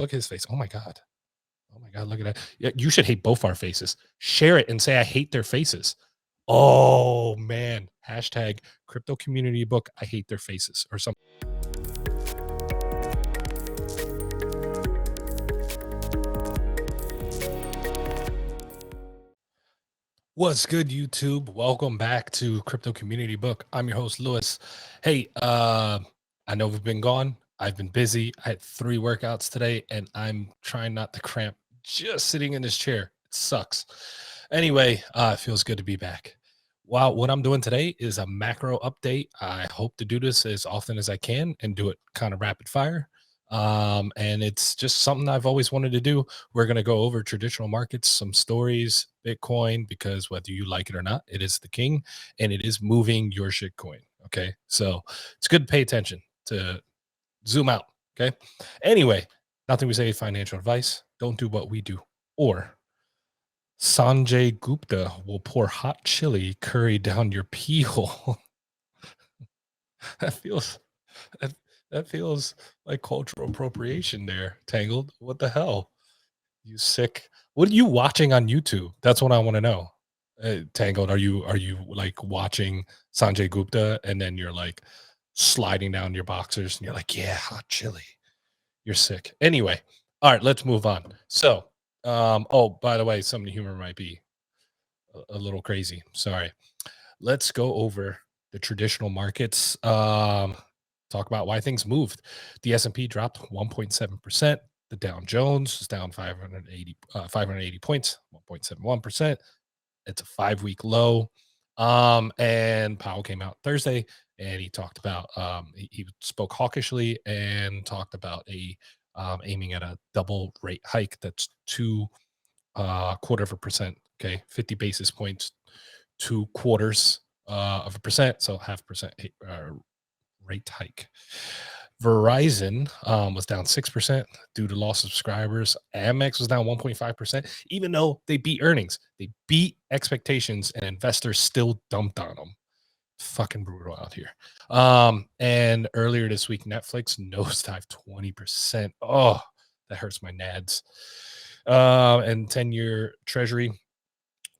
Look at his face. Oh my god. Oh my god, look at that. Yeah, you should hate both our faces. Share it and say I hate their faces. Oh man. Hashtag crypto community book. I hate their faces or something. What's good, YouTube? Welcome back to Crypto Community Book. I'm your host, Lewis. Hey, I know we've been gone. I've been busy. I had 3 workouts today, and I'm trying not to cramp just sitting in this chair. It sucks. Anyway, it feels good to be back. Wow, what I'm doing today is a macro update. I hope to do this as often as I can and do it kind of rapid fire. And it's just something I've always wanted to do. We're going to go over traditional markets, some stories, Bitcoin, because whether you like it or not, it is the king and it is moving your shitcoin. Okay. So it's good to pay attention, to zoom out. Okay. Anyway, nothing we say is financial advice. Don't do what we do. Or Sanjay Gupta will pour hot chili curry down your pee hole. that feels that, that feels like cultural appropriation there, Tangled. What the hell? You sick. What are you watching on YouTube? That's what I want to know. Tangled, are you like watching Sanjay Gupta and then you're like sliding down your boxers and you're like, yeah, hot chili. You're sick. Anyway, all right, let's move on. So, oh, by the way, some of the humor might be a little crazy. Sorry. Let's go over the traditional markets. Talk about why things moved. The S&P dropped 1.7%. The Dow Jones is down 580 points, 1.71%. It's a 5-week low. And Powell came out Thursday and he talked about he spoke hawkishly and talked about aiming at a double rate hike. That's 2/4%. Okay, 50 basis points, 2/4 of a percent, so 0.5% rate hike. Verizon was down 6% due to loss of subscribers. Amex was down 1.5%, even though they beat earnings. They beat expectations, and investors still dumped on them. Fucking brutal out here. And earlier this week, Netflix nosedived 20%. Oh, that hurts my nads. And 10-year Treasury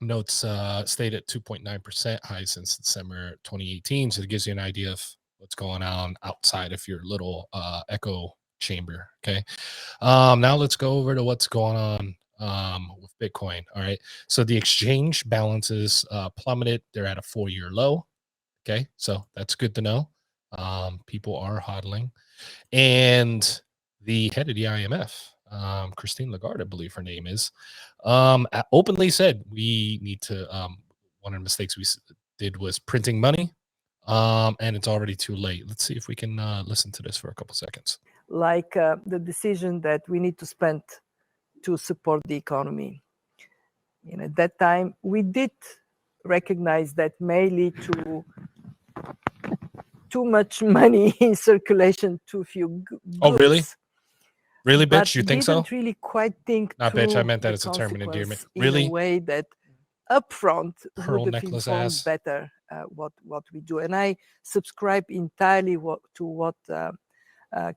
notes stayed at 2.9%, high since December 2018. So it gives you an idea of what's going on outside of your little echo chamber. Okay. Now let's go over to what's going on with Bitcoin. All right. So the exchange balances plummeted. They're at a 4-year low. Okay. So that's good to know. People are hodling. And the head of the IMF, Christine Lagarde, I believe her name is, openly said we need to. One of the mistakes we did was printing money, and it's already too late. Let's see if we can listen to this for a couple seconds. Like the decision that we need to spend to support the economy. And at that time, we did recognize that may lead to too much money in circulation, too few goods. Oh, really? Really, bitch? But You think so? didn't really quite think Not through bitch. I meant that the as a term of endearment. consequence in Really? a way that upfront Pearl would have necklace informed ass. better what we do. And I subscribe entirely to what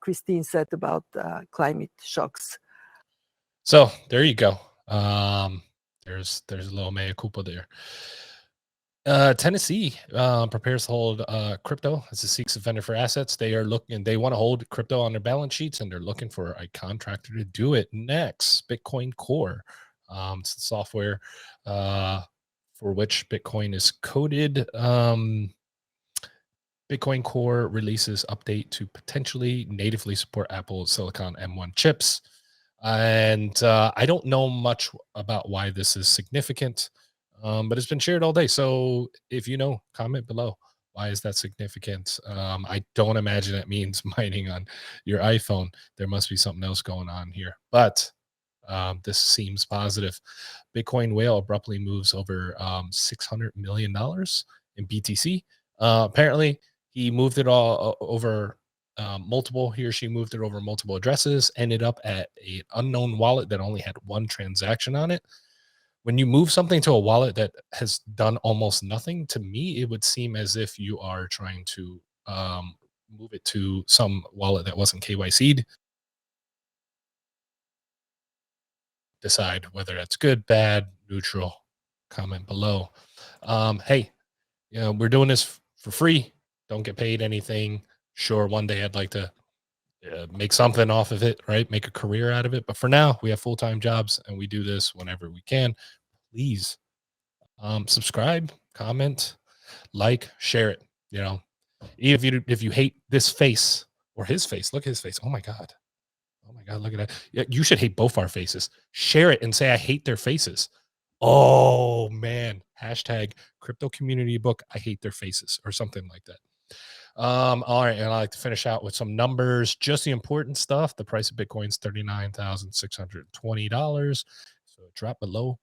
Christine said about climate shocks. So there you go. There's a little mea culpa there. Tennessee prepares to hold crypto as it seeks a vendor for assets. They want to hold crypto on their balance sheets, and they're looking for a contractor to do it next. Bitcoin Core, it's the software for which Bitcoin is coded. Bitcoin Core releases update to potentially natively support Apple Silicon M1 chips. And I don't know much about why this is significant, but it's been shared all day. So if you know, comment below. Why is that significant? I don't imagine it means mining on your iPhone. There must be something else going on here. But this seems positive. Bitcoin whale abruptly moves over $600 million in BTC. Apparently, he moved it all over he or she moved it over multiple addresses, ended up at an unknown wallet that only had one transaction on it. When you move something to a wallet that has done almost nothing, to me, it would seem as if you are trying to move it to some wallet that wasn't KYC'd. decide whether that's good, bad, neutral. Comment below. Hey, we're doing this for free. Don't get paid anything. Sure, one day I'd like to make something off of it, right? Make a career out of it. But for now, we have full-time jobs and we do this whenever we can. Please subscribe, comment, like, share it. If you hate this face or his face, look at his face. Oh my God. Oh my God, look at that. Yeah, you should hate both our faces. Share it and say, I hate their faces. Oh man. Hashtag crypto community book. I hate their faces or something like that. All right. And I like to finish out with some numbers, just the important stuff. The price of Bitcoin is $39,620. So it dropped below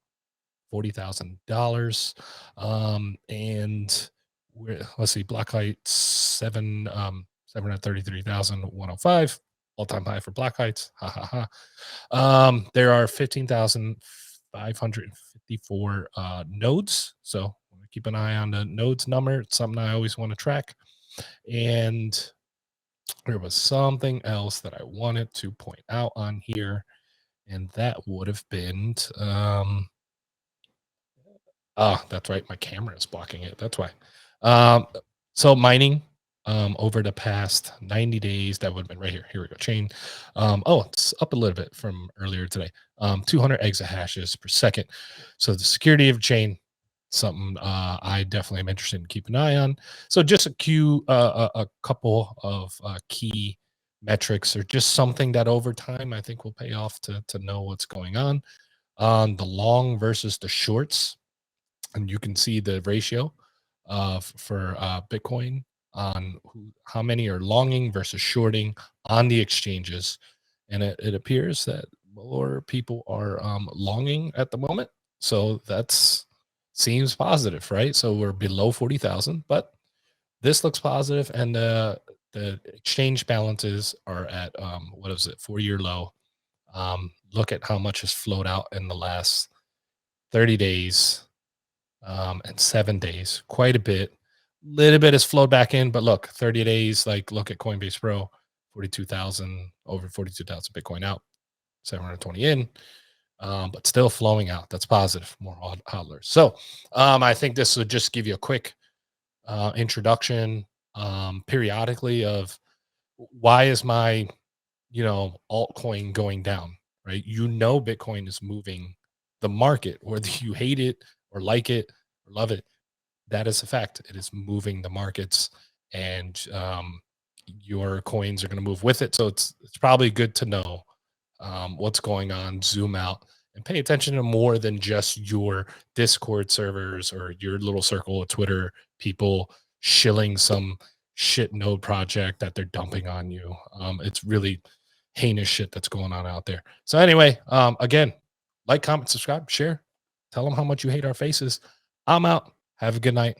$40,000. And let's see, block height 733,105, all-time high for block heights. Ha ha ha. There are 15,554 nodes. So keep an eye on the nodes number. It's something I always want to track. And there was something else that I wanted to point out on here, and that would have been that's right. My camera is blocking it. That's why. So mining over the past 90 days, that would have been right here. Here we go. Chain. It's up a little bit from earlier today. 200 exahashes per second. So the security of chain, something I definitely am interested in keeping an eye on. So just a couple of key metrics, or just something that over time I think will pay off to know what's going on the long versus the shorts. And you can see the ratio for Bitcoin on how many are longing versus shorting on the exchanges. And it appears that more people are longing at the moment. So that's seems positive, right? So we're below 40,000, but this looks positive, and the exchange balances are at what is it, 4-year low. Look at how much has flowed out in the last 30 days and 7 days, quite a bit. Little bit has flowed back in, but look, 30 days, like look at Coinbase Pro, 42,000, over 42,000 Bitcoin out, 720 in, but still flowing out. That's positive, more hodlers. So I think this would just give you a quick introduction periodically of why is my, altcoin going down, right? Bitcoin is moving the market, whether you hate it or like it or love it. That is a fact. It is moving the markets, and your coins are going to move with it. So it's probably good to know what's going on, zoom out, and pay attention to more than just your Discord servers or your little circle of Twitter people shilling some shit node project that they're dumping on you. It's really heinous shit that's going on out there. So anyway, again, like, comment, subscribe, share, tell them how much you hate our faces. I'm out. Have a good night.